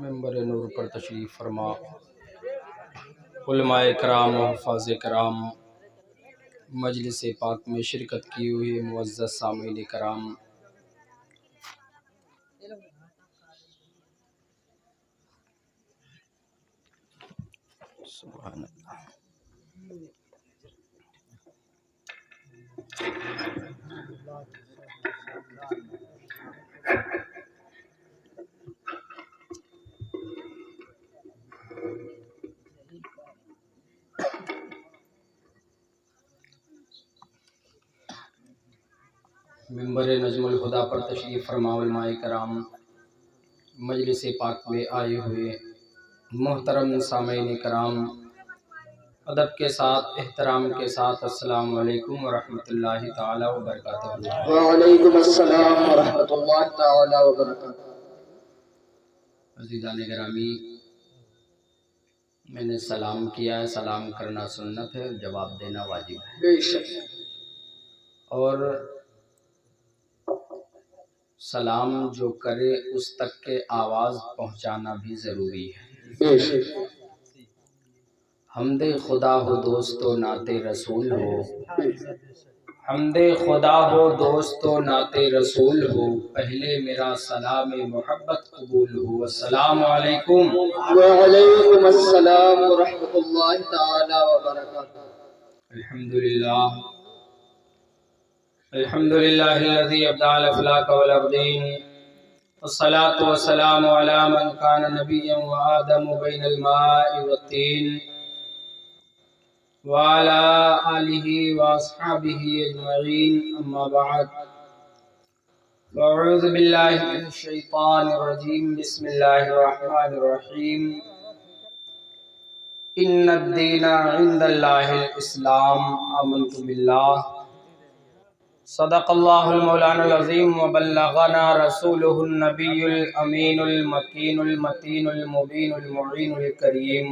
ممبر نور پر تشریف فرما علماء کرام و حفاظ کرام، مجلس پاک میں شرکت کی ہوئی معزز سامعین کرام، سبحان اللہ۔ ممبر نجم الہدیٰ پر تشریف فرما علماء کرام، مجلس پاک میں آئے ہوئے محترم سامعین کرام، ادب کے ساتھ احترام کے ساتھ السلام علیکم ورحمۃ اللہ تعالی وبرکاتہ۔ وعلیکم السلام ورحمۃ اللہ تعالی وبرکاتہ۔ عزیزان گرامی، میں نے سلام کیا ہے، سلام کرنا سنت ہے، جواب دینا واجب ہے، بے شک۔ اور سلام جو کرے اس تک کے آواز پہنچانا بھی ضروری ہے۔ بے شک۔ حمد خدا ہو دوست و نعت رسول ہو، حمد خدا ہو دوست و نعت رسول ہو، پہلے میرا سلام محبت قبول ہو۔ السلام علیکم۔ وعلیکم السلام ورحمۃ اللہ تعالی وبرکاتہ۔ الحمدللہ الحمدللہ الذی ابدع الافلاک والارضین، والصلاة والسلام علی من کان نبیا وآدم بین الماء والطین، وعلی آلہ واصحابہ اجمعین، اما بعد، فاعوذ باللہ من الشیطان الرجیم، بسم اللہ الرحمن الرحیم، ان الدین عند اللہ الاسلام، آمنت باللہ، صدق اللہ المولانا العظیم، وبلغنا رسولہ النبی الامین المکین المتین المبین المعین الکریم،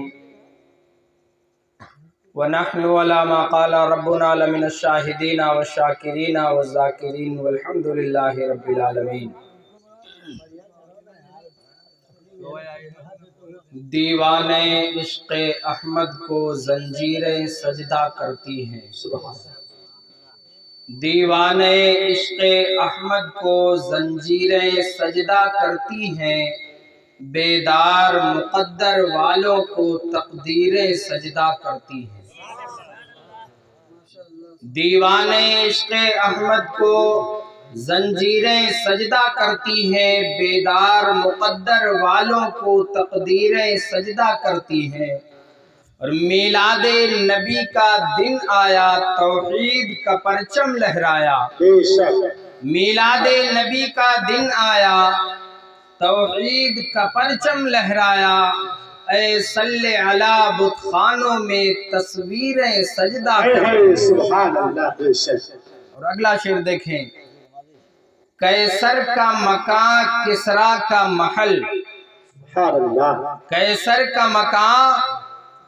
ونحن على ما قال ربنا لمن الشاہدین والشاکرین والذاکرین، والحمد للہ رب العالمین۔ دیوان عشق احمد کو زنجیریں سجدہ کرتی ہیں، دیوان عشق احمد کو زنجیریں سجدہ کرتی ہیں، بیدار مقدر والوں کو تقدیریں سجدہ کرتی ہیں۔ دیوان عشق احمد کو زنجیریں سجدہ کرتی ہیں، بیدار مقدر والوں کو تقدیریں سجدہ کرتی ہیں، اور میلاد نبی کا دن آیا، توحید کا پرچم لہرایا۔ میلاد نبی کا دن آیا، توحید کا پرچم لہرایا، اے صلی علی بت خانوں میں تصویریں سجدہ کرتی ہیں۔ اور اگلا شعر دیکھیں، قیصر کا مکان کسریٰ کا محل، قیصر کا مکان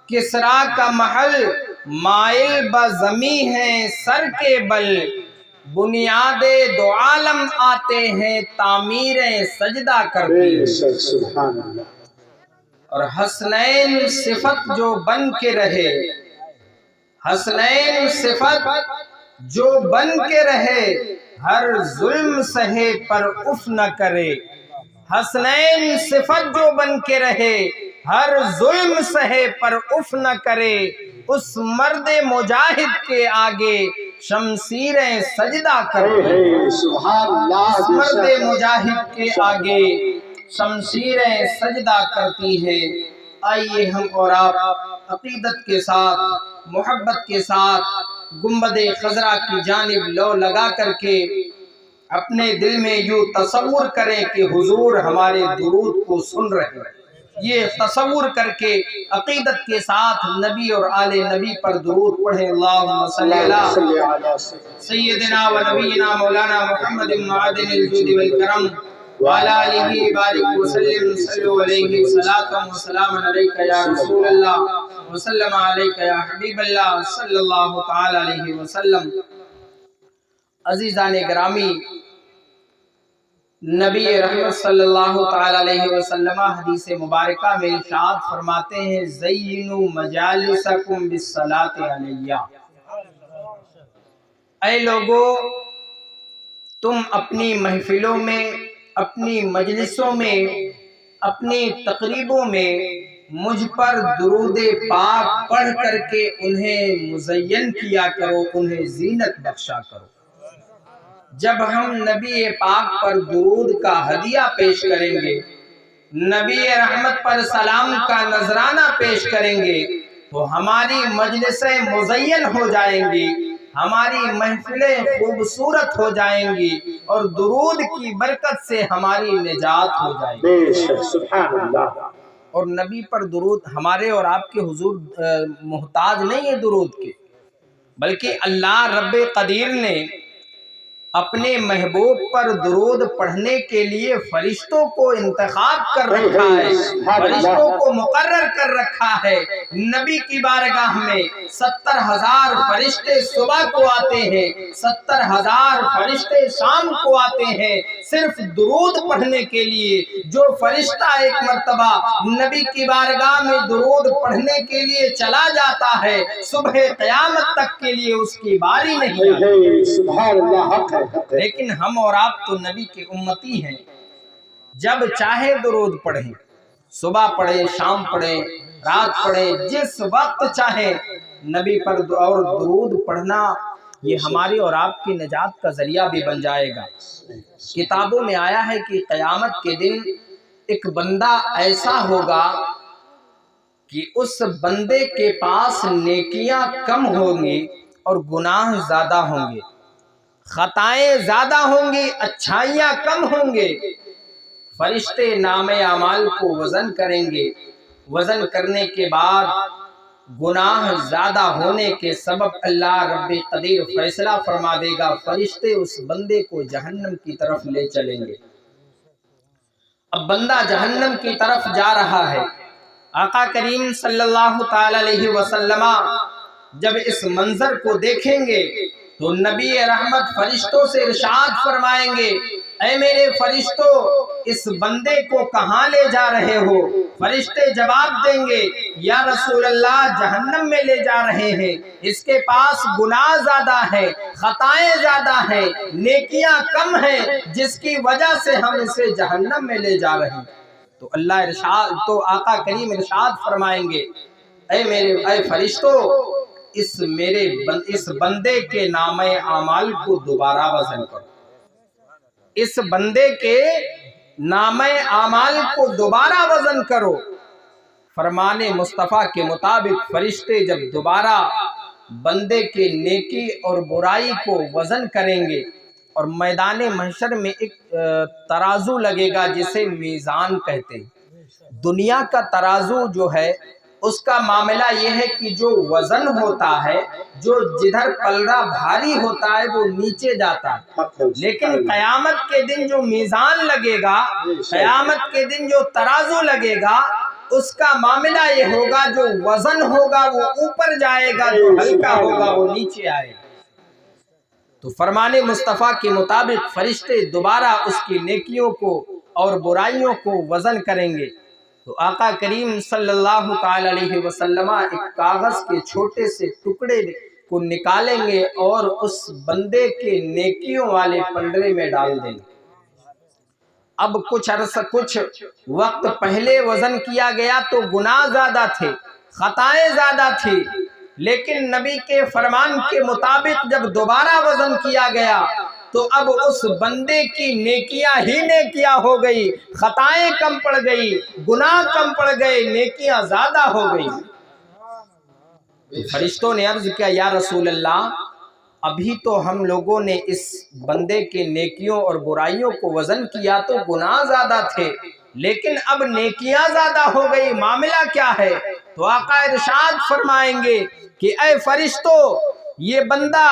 کسریٰ کا محل، مائل بزمیں ہیں سر کے بل، بنیاد دو عالم آتے ہیں تعمیریں سجدہ کرتی ہیں۔ اور حسنین صفت جو بن کے رہے، حسنین صفت جو بن کے رہے، ہر ظلم سہے پر اف نہ کرے، حسنین صفت جو بن کے رہے، ہر ظلم سہے پر اف نہ کرے، اس مرد مجاہد کے آگے شمشیریں سجدہ کرتی ہیں۔ اس مرد مجاہد کے آگے شمشیریں سجدہ کرتی ہیں۔ آئیے ہم اور آپ عقیدت کے ساتھ، محبت کے ساتھ گنبد خضرا کی جانب لو لگا کر کے اپنے دل میں یوں تصور کریں کہ حضور ہمارے درود کو سن رہے ہیں۔ یہ تصور کر کے عقیدت کے ساتھ نبی اور آل نبی پر درود پڑھیں۔ اللہم صلی علی سیدنا و نبینا مولانا محمد معدن الجود والکرم وعلی آلہ بارک وسلم، صلو علیہ صلاۃ و سلام علیک یا رسول اللہ وسلم علیک یا حبیب اللہ صلی اللہ تعالی علیہ وسلم۔ عزیزان گرامی، نبی رحمت صلی اللہ تعالی علیہ وسلم حدیث مبارکہ میں ارشاد فرماتے ہیں زینوا مجالسکم بالصلاۃ علیہ، اے لوگو تم اپنی محفلوں میں، اپنی مجلسوں میں، اپنی تقریبوں میں مجھ پر درود پاک پڑھ کر کے انہیں مزین کیا کرو، انہیں زینت بخشا کرو۔ جب ہم نبی پاک پر درود کا ہدیہ پیش کریں گے، نبی رحمت پر سلام کا نذرانہ پیش کریں گے تو ہماری مجلسیں مزین ہو جائیں گی، ہماری محفلیں خوبصورت ہو جائیں گی اور درود کی برکت سے ہماری نجات ہو جائے گی۔ سبحان اللہ۔ اور نبی پر درود ہمارے اور آپ کے حضور محتاج نہیں ہے درود کے، بلکہ اللہ رب قدیر نے اپنے محبوب پر درود پڑھنے کے لیے فرشتوں کو انتخاب کر رکھا ہے، فرشتوں کو مقرر کر رکھا ہے۔ نبی کی بارگاہ میں 70,000 فرشتے صبح کو آتے ہیں، 70,000 فرشتے شام کو آتے ہیں صرف درود پڑھنے کے لیے۔ جو فرشتہ ایک مرتبہ نبی کی بارگاہ میں درود پڑھنے کے لیے چلا جاتا ہے، صبح قیامت تک کے لیے اس کی باری نہیں آتی۔ سبحان اللہ۔ لیکن ہم اور آپ تو نبی کے امتی ہیں، جب چاہے درود پڑھیں، صبح پڑھیں، شام پڑھیں، رات پڑھیں، جس وقت چاہیں نبی پر اور درود پڑھنا یہ ہماری اور آپ کی نجات کا ذریعہ بھی بن جائے گا۔ کتابوں میں آیا ہے کہ قیامت کے دن ایک بندہ ایسا ہوگا کہ اس بندے کے پاس نیکیاں کم ہوں گی اور گناہ زیادہ ہوں گے، خطائیں زیادہ ہوں گی، اچھائیاں کم ہوں گے۔ فرشتے نام اعمال کو وزن کریں گے، وزن کرنے کے بعد گناہ زیادہ ہونے کے سبب اللہ رب قدیر فیصلہ فرما دے گا، فرشتے اس بندے کو جہنم کی طرف لے چلیں گے۔ اب بندہ جہنم کی طرف جا رہا ہے، آقا کریم صلی اللہ تعالی علیہ وسلم جب اس منظر کو دیکھیں گے تو نبی رحمت فرشتوں سے ارشاد فرمائیں گے اے میرے فرشتوں اس بندے کو کہاں لے جا رہے ہو؟ فرشتے جواب دیں گے یا رسول اللہ جہنم میں لے جا رہے ہیں، اس کے پاس گناہ زیادہ ہے، خطائیں زیادہ ہیں، نیکیاں کم ہیں، جس کی وجہ سے ہم اسے جہنم میں لے جا رہے ہیں۔ تو اللہ ارشاد تو آقا کریم ارشاد فرمائیں گے اے فرشتوں اس بندے کے نام اعمال کو دوبارہ وزن کرو، اس بندے کے نام اعمال کو دوبارہ وزن کرو۔ فرمان مصطفیٰ کے مطابق فرشتے جب دوبارہ بندے کے نیکی اور برائی کو وزن کریں گے اور میدان محشر میں ایک ترازو لگے گا جسے میزان کہتے ہیں۔ دنیا کا ترازو جو ہے اس کا معاملہ یہ ہے کہ جو وزن ہوتا ہے، جو جدھر پلڑا بھاری ہوتا ہے وہ نیچے جاتا ہے، لیکن قیامت کے دن جو میزان لگے گا، قیامت کے دن جو ترازو لگے گا، اس کا معاملہ یہ ہوگا جو وزن ہوگا وہ اوپر جائے گا، جو ہلکا ہوگا وہ نیچے آئے گا۔ تو فرمان مصطفیٰ کے مطابق فرشتے دوبارہ اس کی نیکیوں کو اور برائیوں کو وزن کریں گے تو آقا کریم صلی اللہ تعالی علیہ وسلم ایک کاغذ کے چھوٹے سے ٹکڑے کو نکالیں گے اور اس بندے کے نیکیوں والے پنڈرے میں ڈال دیں گے۔ اب کچھ وقت پہلے وزن کیا گیا تو گناہ زیادہ تھے، خطائیں زیادہ تھی، لیکن نبی کے فرمان کے مطابق جب دوبارہ وزن کیا گیا تو اب اس بندے کی نیکیاں ہی نیکیاں ہو گئی، خطائیں کم پڑ گئی، گناہ کم پڑ گئے، نیکیاں زیادہ ہو گئی۔ فرشتوں نے عرض کیا یا رسول اللہ ابھی تو ہم لوگوں نے اس بندے کے نیکیوں اور برائیوں کو وزن کیا تو گناہ زیادہ تھے، لیکن اب نیکیاں زیادہ ہو گئی، معاملہ کیا ہے؟ تو آقا ارشاد فرمائیں گے کہ اے فرشتوں یہ بندہ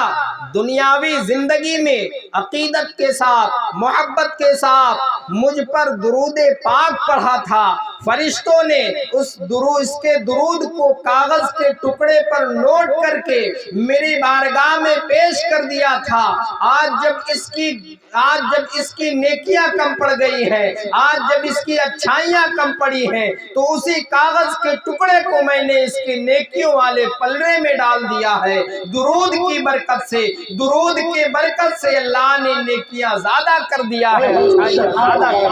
دنیاوی زندگی میں عقیدت کے ساتھ محبت کے ساتھ مجھ پر درود پاک پڑھا تھا، فرشتوں نے اس کے درود کو کاغذ کے ٹکڑے پر نوٹ کر کے میری بارگاہ میں پیش کر دیا تھا۔ آج جب اس کی نیکیاں کم پڑ گئی ہیں، آج جب اس کی اچھائیاں کم پڑی ہیں، تو اسی کاغذ کے ٹکڑے کو میں نے اس کی نیکیوں والے پلڑے میں ڈال دیا ہے۔ درود کی برکت سے، درود کے برکت سے اللہ نے نیکیاں زیادہ کر دیا ہے، اچھائیاں زیادہ کر۔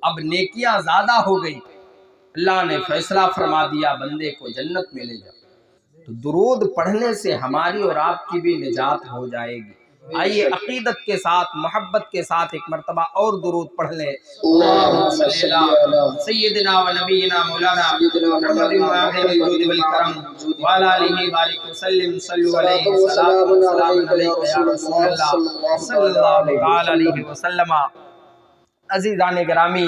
اب نیکیاں زیادہ ہو گئی، اللہ نے فیصلہ فرما دیا بندے کو جنت میں لے جا۔ تو درود پڑھنے سے ہماری اور آپ کی بھی نجات ہو جائے گی۔ آئیے عقیدت کے ساتھ محبت کے ساتھ ایک مرتبہ اور درود پڑھ لیں۔ اللہم صلی اللہ سیدنا و نبینا مولانا محمد معدن الجود والکرم وعلی آلہ بارک وسلم صلو علیہ السلام علیکہ یا رسول اللہ صلی اللہ علیہ وسلم۔ عزیزان گرامی،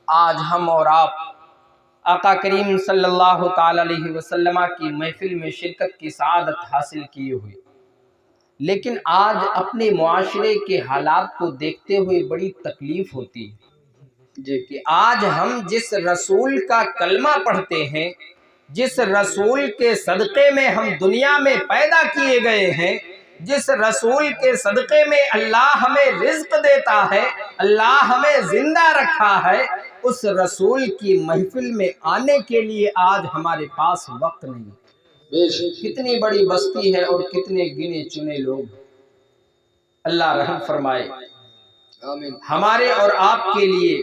آج ہم اور آپ آقا کریم صلی اللہ تعالی علیہ وسلم کی محفل میں شرکت کی سعادت حاصل کیے ہوئے، لیکن آج اپنے معاشرے کے حالات کو دیکھتے ہوئے بڑی تکلیف ہوتی ہے کہ آج ہم جس رسول کا کلمہ پڑھتے ہیں، جس رسول کے صدقے میں ہم دنیا میں پیدا کیے گئے ہیں، جس رسول کے صدقے میں اللہ ہمیں رزق دیتا ہے، اللہ ہمیں زندہ رکھا ہے، اس رسول کی محفل میں آنے کے لیے آج ہمارے پاس وقت نہیں۔ کتنی بڑی بستی ہے اور کتنے گنے چنے لوگ۔ اللہ رحم فرمائے، ہمارے اور آپ کے لیے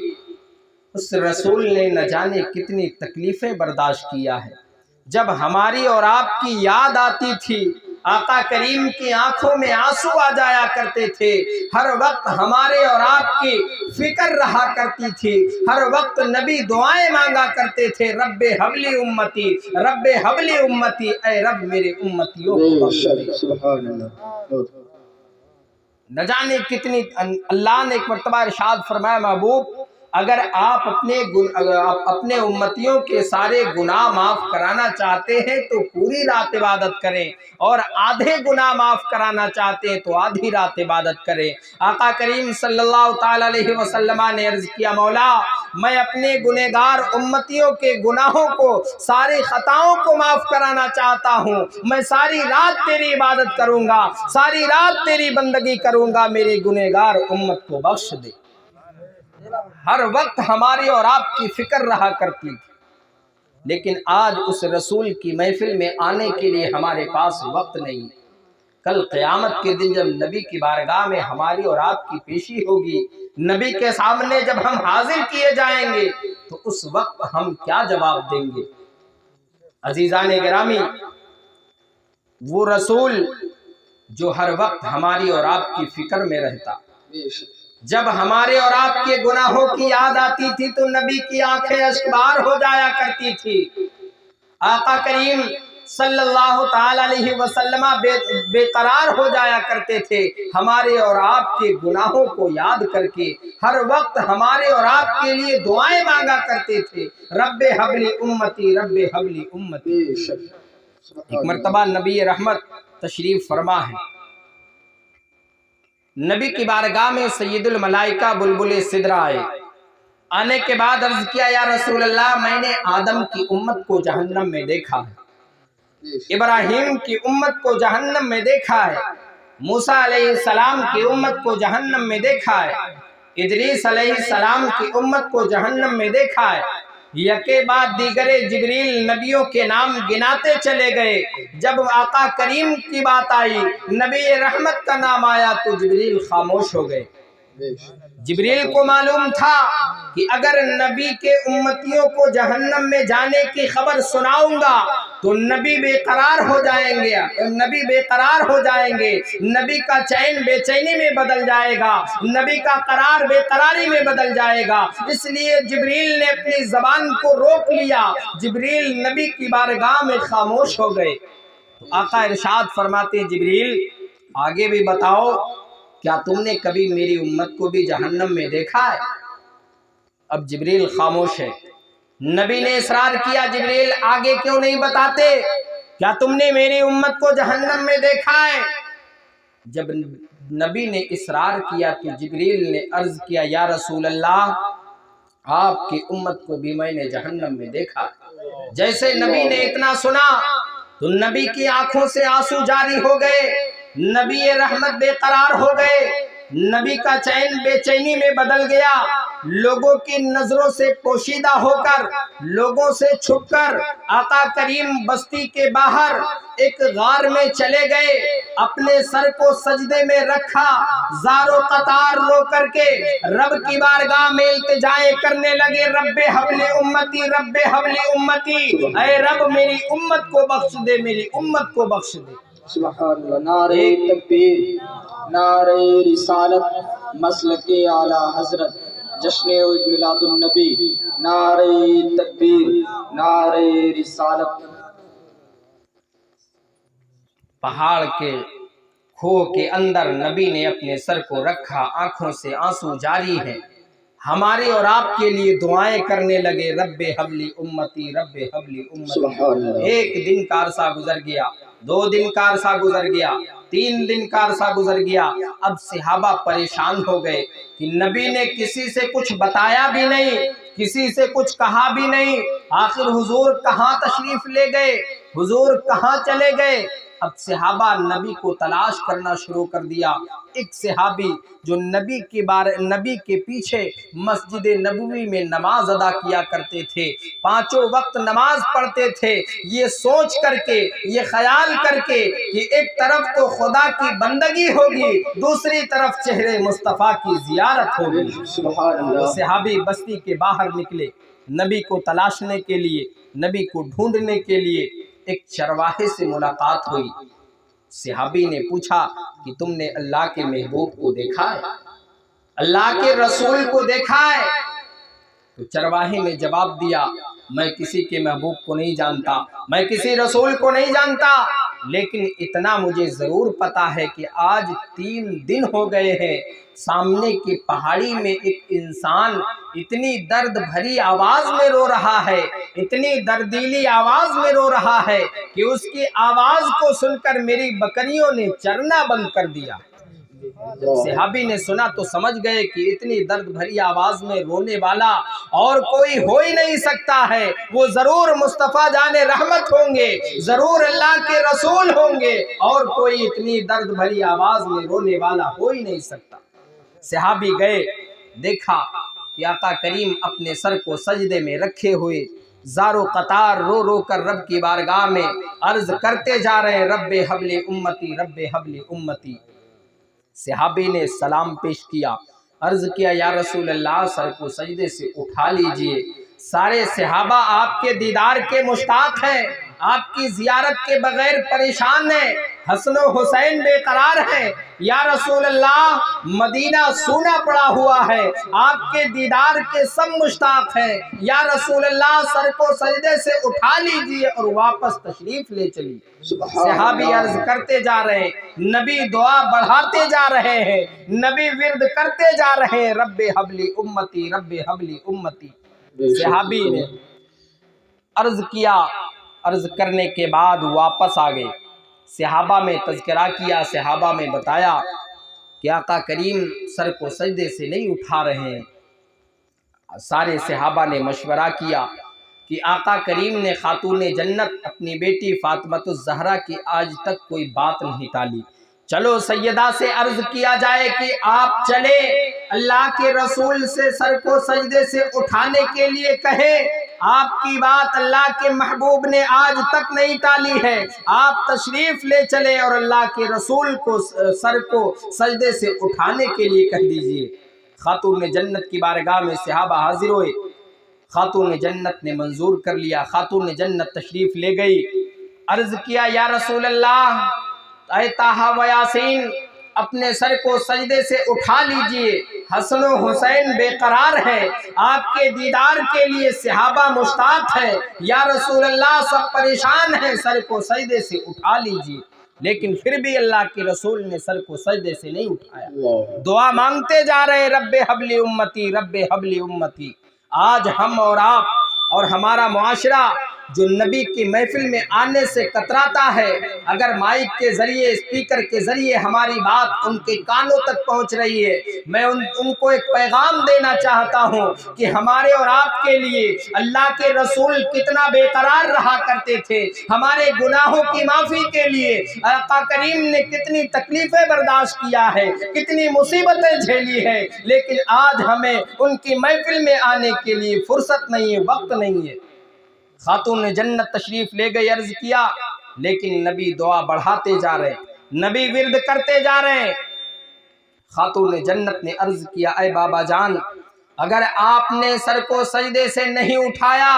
اس رسول نے نہ جانے کتنی تکلیفیں برداشت کیا ہے۔ جب ہماری اور آپ کی یاد آتی تھی، آقا کریم کی آنکھوں میں آنسو آ جایا کرتے تھے، ہر وقت ہمارے اور آپ کی فکر رہا کرتی تھی، ہر وقت نبی دعائیں مانگا کرتے تھے، رب حبلی امتی، رب حبلی امتی، اے رب میرے امتیوں کو بخش دے۔ نہ جانے کتنی اللہ نے ایک مرتبہ ارشاد فرمایا، محبوب اگر آپ اپنے امتیوں کے سارے گناہ معاف کرانا چاہتے ہیں تو پوری رات عبادت کریں، اور آدھے گناہ معاف کرانا چاہتے ہیں تو آدھی رات عبادت کریں۔ آقا کریم صلی اللہ تعالی علیہ وسلم نے عرض کیا، مولا میں اپنے گنہگار امتیوں کے گناہوں کو، ساری خطاؤں کو معاف کرانا چاہتا ہوں، میں ساری رات تیری عبادت کروں گا، ساری رات تیری بندگی کروں گا، میرے گنہگار امت کو بخش دے۔ ہر وقت ہماری اور آپ کی فکر رہا کرتی تھی، لیکن آج اس رسول کی محفل میں آنے کے لیے ہمارے پاس وقت نہیں۔ کل قیامت کے دن جب نبی کی بارگاہ میں ہماری اور آپ کی پیشی ہوگی، نبی کے سامنے جب ہم حاضر کیے جائیں گے تو اس وقت ہم کیا جواب دیں گے؟ عزیزان گرامی، وہ رسول جو ہر وقت ہماری اور آپ کی فکر میں رہتا، جب ہمارے اور آپ کے گناہوں کی یاد آتی تھی تو نبی کی آنکھیں اشکبار ہو جایا کرتی تھی۔ آقا کریم صلی اللہ تعالی علیہ وسلم بے قرار ہو جایا کرتے تھے، ہمارے اور آپ کے گناہوں کو یاد کر کے ہر وقت ہمارے اور آپ کے لیے دعائیں مانگا کرتے تھے، رب حبلی امتی، رب حبلی امتی۔ ایک مرتبہ نبی رحمت تشریف فرما ہے، نبی کی بارگاہ میں سید الملائکہ بلبل سدرہ آئے، آنے کے بعد عرض کیا، یا رسول اللہ میں نے آدم کی امت کو جہنم میں دیکھا ہے، ابراہیم کی امت کو جہنم میں دیکھا ہے، موسیٰ علیہ السلام کی امت کو جہنم میں دیکھا ہے، ادریس علیہ السلام کی امت کو جہنم میں دیکھا ہے۔ یکے بعد دیگرے جبریل نبیوں کے نام گناتے چلے گئے، جب آقا کریم کی بات آئی، نبی رحمت کا نام آیا تو جبریل خاموش ہو گئے۔ جبریل کو معلوم تھا کہ اگر نبی کے امتیوں کو جہنم میں جانے کی خبر سناؤں گا تو نبی بے قرار ہو جائیں گے، نبی بے قرار ہو جائیں گے، نبی کا چین بے چینی میں بدل جائے گا، نبی کا قرار بے قراری میں بدل جائے گا، اس لیے جبریل نے اپنی زبان کو روک لیا، جبریل نبی کی بارگاہ میں خاموش ہو گئے۔ تو آقا ارشاد فرماتے، جبریل آگے بھی بتاؤ، کیا تم نے کبھی میری امت کو بھی جہنم میں دیکھا ہے؟ اب جبریل خاموش ہے۔ نبی نے اصرار کیا، جبریل آگے کیوں نہیں بتاتے؟ کیا تم نے میری امت کو جہنم میں دیکھا ہے؟ جب نبی نے اصرار کیا تو جبریل نے عرض کیا یا رسول اللہ آپ کی امت کو بھی میں نے جہنم میں دیکھا۔ جیسے نبی نے اتنا سنا تو نبی کی آنکھوں سے آنسو جاری ہو گئے، نبی رحمت بے قرار ہو گئے، نبی کا چین بے چینی میں بدل گیا، لوگوں کی نظروں سے پوشیدہ ہو کر، لوگوں سے چھپ کر آقا کریم بستی کے باہر ایک غار میں چلے گئے، اپنے سر کو سجدے میں رکھا، زار و قطار رو کر کے رب کی بارگاہ میں التجائے کرنے لگے، رب حبل امتی، رب حبل امتی، اے رب میری امت کو بخش دے، میری امت کو بخش دے۔ سبحان اللہ، نعرہ تکبیر، نعرہ رسالت، مسلک اعلی حضرت، جشن عید میلاد النبی، نعرہ تکبیر، نعرہ رسالت۔ پہاڑ کے کھو کے اندر نبی نے اپنے سر کو رکھا، آنکھوں سے آنسو جاری ہیں، ہمارے اور آپ کے لیے دعائیں کرنے لگے، رب حبلی امتی، رب حبلی امتی۔ ایک دن کا عرصہ گزر گیا، 2 دن کا عرصہ گزر گیا، 3 دن کا عرصہ گزر گیا، اب صحابہ پریشان ہو گئے کہ نبی نے کسی سے کچھ بتایا بھی نہیں، کسی سے کچھ کہا بھی نہیں، آخر حضور کہاں تشریف لے گئے، حضور کہاں چلے گئے؟ اب صحابہ نبی کو تلاش کرنا شروع کر دیا۔ ایک صحابی جو نبی کے پیچھے مسجد نبوی میں نماز ادا کیا کرتے تھے، 5 وقت نماز پڑھتے تھے، یہ سوچ کر کے، یہ خیال کر کے کہ ایک طرف تو خدا کی بندگی ہوگی، دوسری طرف چہرے مصطفیٰ کی زیارت ہوگی، سبحان اللہ۔ صحابی بستی کے باہر نکلے، نبی کو تلاشنے کے لیے، نبی کو ڈھونڈنے کے لیے۔ ایک چرواہے سے ملاقات ہوئی، صحابی نے پوچھا کہ تم نے اللہ کے محبوب کو دیکھا ہے، اللہ کے رسول کو دیکھا ہے؟ تو چرواہے نے جواب دیا میں کسی کے محبوب کو نہیں جانتا، میں کسی رسول کو نہیں جانتا، لیکن اتنا مجھے ضرور پتا ہے کہ آج 3 دن ہو گئے ہیں، سامنے کی پہاڑی میں ایک انسان اتنی درد بھری آواز میں رو رہا ہے، اتنی دردیلی آواز میں رو رہا ہے کہ اس کی آواز کو سن کر میری بکریوں نے چرنا بند کر دیا۔ جب صحابی نے سنا تو سمجھ گئے کہ اتنی درد بھری آواز میں رونے والا اور کوئی ہو ہی نہیں سکتا ہے، وہ ضرور مصطفیٰ جان رحمت ہوں گے، ضرور اللہ کے رسول ہوں گے، اور کوئی اتنی درد بھری آواز میں رونے والا ہو ہی نہیں سکتا۔ صحابی گئے، دیکھا کہ آقا کریم اپنے سر کو سجدے میں رکھے ہوئے زار و قطار رو رو کر رب کی بارگاہ میں عرض کرتے جا رہے ہیں، رب حبل امتی، رب حبل امتی۔ صحابی نے سلام پیش کیا، عرض کیا یا رسول اللہ سر کو سجدے سے اٹھا لیجئے، سارے صحابہ آپ کے دیدار کے مشتاق ہیں، آپ کی زیارت کے بغیر پریشان ہیں، حسن و حسین بے قرار ہیں، یا رسول اللہ مدینہ سونا پڑا ہوا ہے، آپ کے دیدار کے سب مشتاق ہیں، یا رسول اللہ سر کو سجدے سے اٹھا لیجئے اور واپس تشریف لے چلیے۔ صحابی عرض کرتے جا رہے ہیں، نبی دعا بڑھاتے جا رہے ہیں، نبی ورد کرتے جا رہے ہیں، رب حبلی امتی، رب حبلی امتی۔ صحابی نے عرض کیا، عرض کرنے کے بعد واپس آ گئے، صحابہ میں تذکرہ کیا، صحابہ میں بتایا کہ آقا کریم سر کو سجدے سے نہیں اٹھا رہے ہیں۔ سارے صحابہ نے مشورہ کیا کہ آقا کریم نے خاتون جنت اپنی بیٹی فاطمہ الزہرا کی آج تک کوئی بات نہیں ٹالی، چلو سیدہ سے عرض کیا جائے کہ آپ چلے اللہ کے رسول سے سر کو سجدے سے اٹھانے کے لیے کہیں، آپ کی بات اللہ کے محبوب نے آج تک نہیں ٹالی ہے، آپ تشریف لے چلے اور اللہ کے رسول کو سر کو سجدے سے اٹھانے کے لیے کہہ دیجئے۔ خاتون جنت کی بارگاہ میں صحابہ حاضر ہوئے، خاتون جنت نے منظور کر لیا، خاتون جنت تشریف لے گئی، عرض کیا یا رسول اللہ اے طٰہٰ و یاسین اپنے سر کو سجدے سے اٹھا لیجئے، حسن و حسین بے قرار ہے، آپ کے دیدار کے لیے صحابہ مشتاق ہے، یا رسول اللہ سب پریشان ہیں، سر کو سجدے سے اٹھا لیجئے، لیکن پھر بھی اللہ کے رسول نے سر کو سجدے سے نہیں اٹھایا، دعا مانگتے جا رہے ہیں، رب حبل امتی، رب حبل امتی۔ آج ہم اور آپ اور ہمارا معاشرہ جو نبی کی محفل میں آنے سے کتراتا ہے، اگر مائک کے ذریعے، اسپیکر کے ذریعے ہماری بات ان کے کانوں تک پہنچ رہی ہے، میں ان کو ایک پیغام دینا چاہتا ہوں کہ ہمارے اور آپ کے لیے اللہ کے رسول کتنا بے قرار رہا کرتے تھے، ہمارے گناہوں کی معافی کے لیے آقا کریم نے کتنی تکلیفیں برداشت کیا ہے، کتنی مصیبتیں جھیلی ہے، لیکن آج ہمیں ان کی محفل میں آنے کے لیے فرصت نہیں ہے، وقت نہیں ہے۔ خاتون جنت تشریف لے گئی، عرض کیا، لیکن نبی دعا بڑھاتے جا رہے ہیں، نبی ورد کرتے جا رہے ہیں۔ خاتون جنت نے عرض کیا، اے بابا جان، اگر آپ نے سر کو سجدے سے نہیں اٹھایا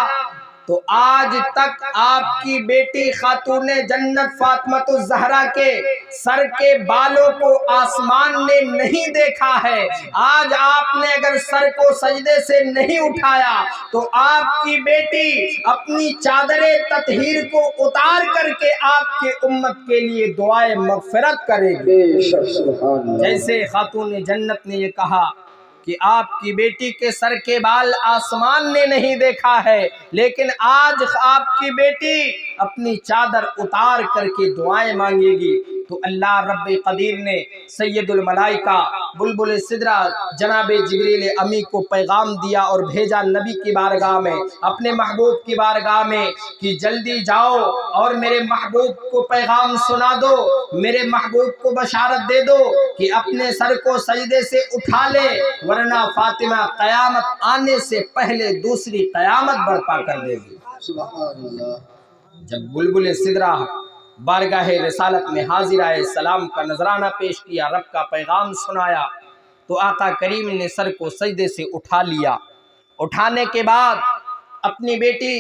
تو آج تک آپ کی بیٹی خاتون جنت فاطمۃ الزہرا کے سر کے بالوں کو آسمان نے نہیں دیکھا ہے۔ آج آپ نے اگر سر کو سجدے سے نہیں اٹھایا تو آپ کی بیٹی اپنی چادر تطہیر کو اتار کر کے آپ کے امت کے لیے دعائے مغفرت کرے گی۔ بے شک سبحان اللہ۔ جیسے خاتون جنت نے یہ کہا کہ آپ کی بیٹی کے سر کے بال آسمان نے نہیں دیکھا ہے، لیکن آج آپ کی بیٹی اپنی چادر اتار کر کے دعائیں مانگے گی، تو اللہ رب قدیر نے سید الملائکہ بلبل سدرہ جناب جبریل امی کو پیغام دیا اور بھیجا نبی کی بارگاہ میں، اپنے محبوب کی بارگاہ میں، کہ جلدی جاؤ اور میرے محبوب کو پیغام سنا دو، میرے محبوب کو بشارت دے دو کہ اپنے سر کو سجدے سے اٹھا لے، ورنہ فاطمہ قیامت آنے سے پہلے دوسری قیامت برپا کر دے گی۔ سبحان اللہ۔ جب بلبل سدرہ بارگاہ رسالت میں حاضر آئے، سلام کا نذرانہ پیش کیا، رب کا پیغام سنایا، تو آقا کریم نے سر کو سجدے سے اٹھا لیا۔ اٹھانے کے بعد اپنی بیٹی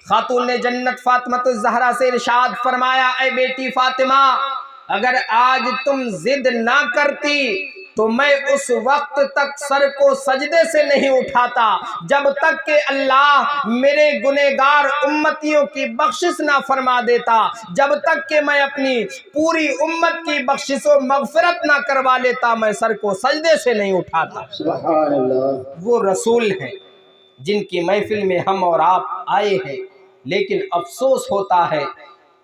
خاتون جنت فاطمۃ الزہرا سے ارشاد فرمایا، اے بیٹی فاطمہ، اگر آج تم ضد نہ کرتی تو میں اس وقت تک سر کو سجدے سے نہیں اٹھاتا جب تک کہ اللہ میرے گنہگار امتیوں کی بخشش نہ فرما دیتا، جب تک کہ میں اپنی پوری امت کی بخشش و مغفرت نہ کروا لیتا، میں سر کو سجدے سے نہیں اٹھاتا۔ سبحان اللہ۔ وہ رسول ہیں جن کی محفل میں ہم اور آپ آئے ہیں، لیکن افسوس ہوتا ہے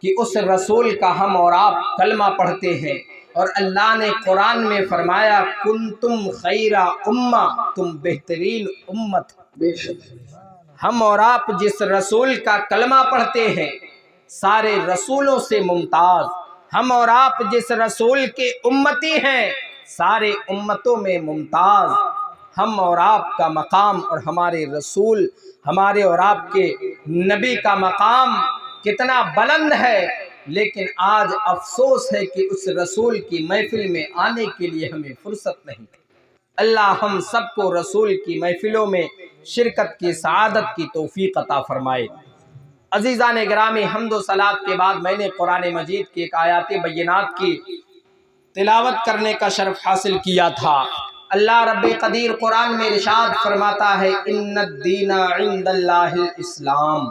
کہ اس رسول کا ہم اور آپ کلمہ پڑھتے ہیں، اور اللہ نے قرآن میں فرمایا، کنتم خیر امہ، تم بہترین امت۔ بے شک۔ ہم اور آپ جس رسول کا کلمہ پڑھتے ہیں، سارے رسولوں سے ممتاز، ہم اور آپ جس رسول کے امتی ہیں، سارے امتوں میں ممتاز، ہم اور آپ کا مقام اور ہمارے رسول، ہمارے اور آپ کے نبی کا مقام کتنا بلند ہے، لیکن آج افسوس ہے کہ اس رسول کی محفل میں آنے کے لیے ہمیں فرصت نہیں۔ اللہ ہم سب کو رسول کی محفلوں میں شرکت کی سعادت کی توفیق عطا فرمائے۔ عزیزان گرامی، حمد و صلات کے بعد میں نے قرآن مجید کی ایک آیات بینات کی تلاوت کرنے کا شرف حاصل کیا تھا۔ اللہ رب قدیر قرآن میں ارشاد فرماتا ہے، ان الدین عند اللہ الاسلام،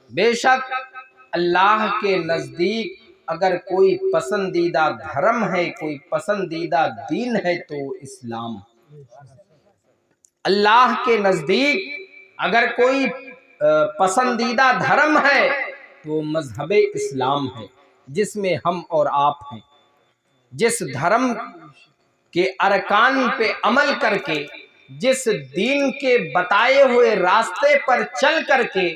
بے شک اللہ کے نزدیک اگر کوئی پسندیدہ دھرم ہے، کوئی پسندیدہ دین ہے تو اسلام۔ اللہ کے نزدیک اگر کوئی پسندیدہ دھرم ہے تو مذہب اسلام ہے، جس میں ہم اور آپ ہیں، جس دھرم کے ارکان پہ عمل کر کے، جس دین کے بتائے ہوئے راستے پر چل کر کے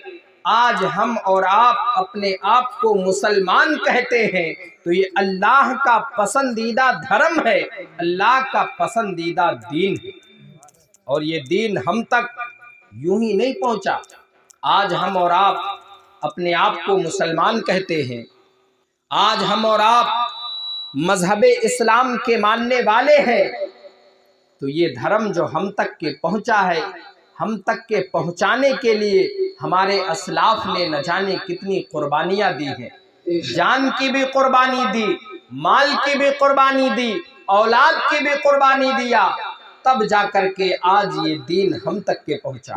آج ہم اور آپ اپنے آپ کو مسلمان کہتے ہیں، تو یہ اللہ کا پسندیدہ دھرم ہے، اللہ کا پسندیدہ دین ہے۔ اور یہ دین ہم تک یوں ہی نہیں پہنچا۔ آج ہم اور آپ اپنے آپ کو مسلمان کہتے ہیں، آج ہم اور آپ مذہب اسلام کے ماننے والے ہیں، تو یہ دھرم جو ہم تک کے پہنچا ہے، ہم تک کے پہنچانے کے لیے ہمارے اسلاف نے نہ جانے کتنی قربانیاں دی ہیں، جان کی بھی قربانی دی، مال کی بھی قربانی دی، اولاد کی بھی قربانی دیا، تب جا کر کے آج یہ دین ہم تک کے پہنچا۔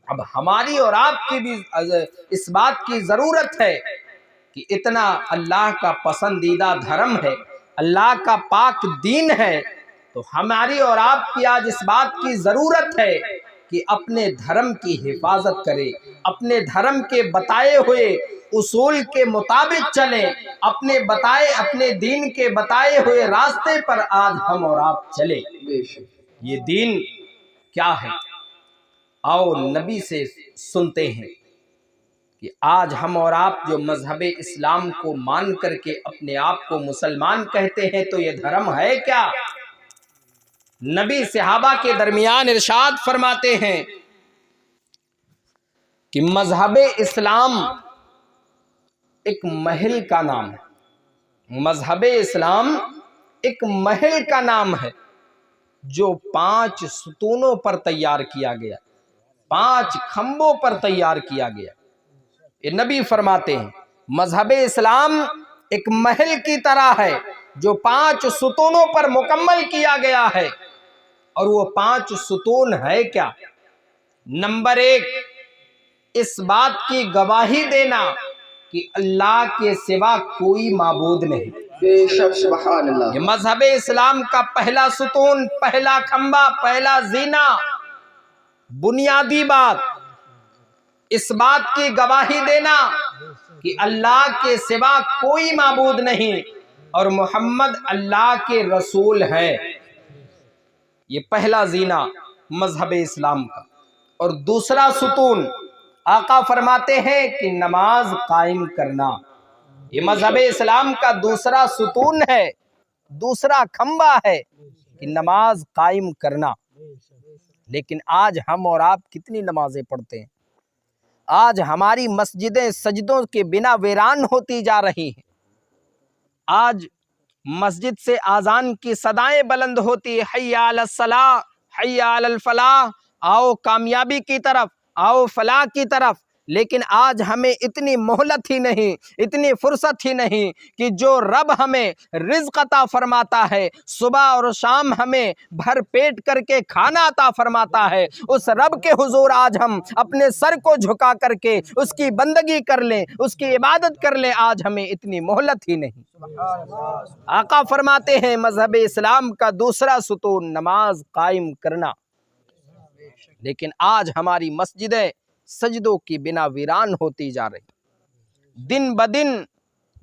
اب ہماری اور آپ کی بھی اس بات کی ضرورت ہے کہ اتنا اللہ کا پسندیدہ دھرم ہے، اللہ کا پاک دین ہے، تو ہماری اور آپ کی آج اس بات کی ضرورت ہے کہ اپنے دھرم کی حفاظت کرے، اپنے دھرم کے بتائے ہوئے اصول کے مطابق چلیں، اپنے دین کے بتائے ہوئے راستے پر آج ہم اور آپ چلیں۔ بے شک۔ یہ دین کیا ہے؟ آؤ نبی سے سنتے ہیں کہ آج ہم اور آپ جو مذہب اسلام کو مان کر کے اپنے آپ کو مسلمان کہتے ہیں تو یہ دھرم ہے کیا؟ نبی صحابہ کے درمیان ارشاد فرماتے ہیں کہ مذہب اسلام ایک محل کا نام ہے، مذہب اسلام ایک محل کا نام ہے جو 5 ستونوں پر تیار کیا گیا، 5 کھمبوں پر تیار کیا گیا۔ یہ نبی فرماتے ہیں مذہب اسلام ایک محل کی طرح ہے جو 5 ستونوں پر مکمل کیا گیا ہے۔ اور وہ 5 ستون ہے کیا؟ نمبر 1، اس بات کی گواہی دینا کہ اللہ کے سوا کوئی معبود نہیں۔ بے شک، سبحان اللہ۔ یہ مذہب اسلام کا پہلا ستون، پہلا کھمبا، پہلا زینہ، بنیادی بات، اس بات کی گواہی دینا کہ اللہ کے سوا کوئی معبود نہیں اور محمد اللہ کے رسول ہے۔ یہ پہلا زینہ مذہب اسلام کا۔ اور دوسرا ستون آقا فرماتے ہیں کہ نماز قائم کرنا۔ یہ مذہب اسلام کا دوسرا ستون ہے، دوسرا کھمبا ہے کہ نماز قائم کرنا۔ لیکن آج ہم اور آپ کتنی نمازیں پڑھتے ہیں؟ آج ہماری مسجدیں سجدوں کے بنا ویران ہوتی جا رہی ہیں۔ آج مسجد سے اذان کی صدائیں بلند ہوتی، حی علی الصلاۃ، حی علی الفلاح، آؤ کامیابی کی طرف، آؤ فلاح کی طرف۔ لیکن آج ہمیں اتنی مہلت ہی نہیں، اتنی فرصت ہی نہیں کہ جو رب ہمیں رزق عطا فرماتا ہے، صبح اور شام ہمیں بھر پیٹ کر کے کھانا عطا فرماتا ہے، اس رب کے حضور آج ہم اپنے سر کو جھکا کر کے اس کی بندگی کر لیں، اس کی عبادت کر لیں، آج ہمیں اتنی مہلت ہی نہیں۔ آقا فرماتے ہیں مذہب اسلام کا دوسرا ستون نماز قائم کرنا۔ لیکن آج ہماری مسجدیں سجدوں کی بنا ویران ہوتی جا رہی، دن بدن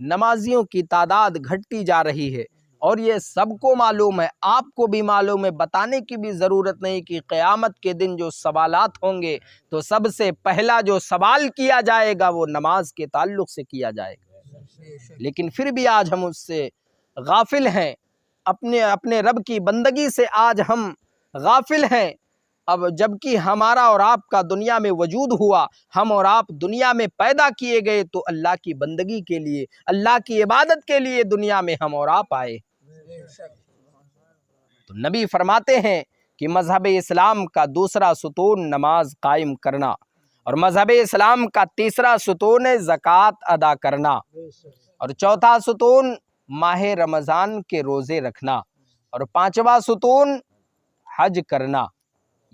نمازیوں کی تعداد گھٹتی جا رہی ہے۔ اور یہ سب کو معلوم ہے، آپ کو بھی معلوم ہے، بتانے کی بھی ضرورت نہیں کہ قیامت کے دن جو سوالات ہوں گے تو سب سے پہلا جو سوال کیا جائے گا وہ نماز کے تعلق سے کیا جائے گا۔ لیکن پھر بھی آج ہم اس سے غافل ہیں، اپنے رب کی بندگی سے آج ہم غافل ہیں۔ اب جبکہ ہمارا اور آپ کا دنیا میں وجود ہوا، ہم اور آپ دنیا میں پیدا کیے گئے تو اللہ کی بندگی کے لیے، اللہ کی عبادت کے لیے دنیا میں ہم اور آپ آئے۔ تو نبی فرماتے ہیں کہ مذہب اسلام کا دوسرا ستون نماز قائم کرنا، اور مذہب اسلام کا تیسرا ستون ہے زکوٰۃ ادا کرنا، اور چوتھا ستون ماہ رمضان کے روزے رکھنا، اور پانچواں ستون حج کرنا۔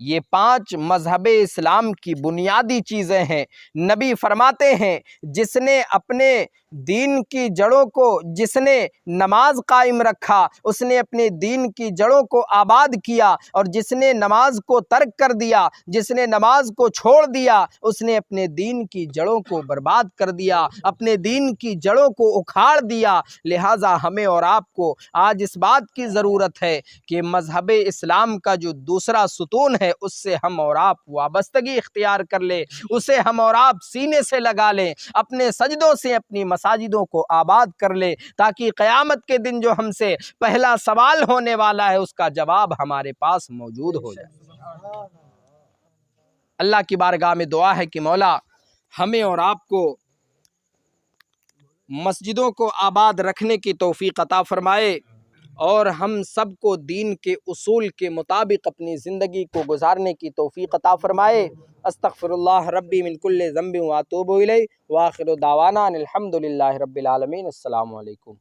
یہ 5 مذہب اسلام کی بنیادی چیزیں ہیں۔ نبی فرماتے ہیں جس نے اپنے دین کی جڑوں کو، جس نے نماز قائم رکھا اس نے اپنے دین کی جڑوں کو آباد کیا، اور جس نے نماز کو ترک کر دیا، جس نے نماز کو چھوڑ دیا اس نے اپنے دین کی جڑوں کو برباد کر دیا، اپنے دین کی جڑوں کو اکھاڑ دیا۔ لہٰذا ہمیں اور آپ کو آج اس بات کی ضرورت ہے کہ مذہب اسلام کا جو دوسرا ستون ہے اس سے ہم اور آپ وابستگی اختیار کر لیں، اسے ہم اور آپ سینے سے لگا لیں، اپنے سجدوں سے اپنی مساجدوں کو آباد کر لیں، تاکہ قیامت کے دن جو ہم سے پہلا سوال ہونے والا ہے اس کا جواب ہمارے پاس موجود ہو جائے۔ اللہ کی بارگاہ میں دعا ہے کہ مولا ہمیں اور آپ کو مسجدوں کو آباد رکھنے کی توفیق عطا فرمائے، اور ہم سب کو دین کے اصول کے مطابق اپنی زندگی کو گزارنے کی توفیق عطا فرمائے۔ استغفر اللہ ربی من کل ذنب واتوب الیہ، وآخر دعوانا ان الحمد للہ رب العالمین۔ السلام علیکم۔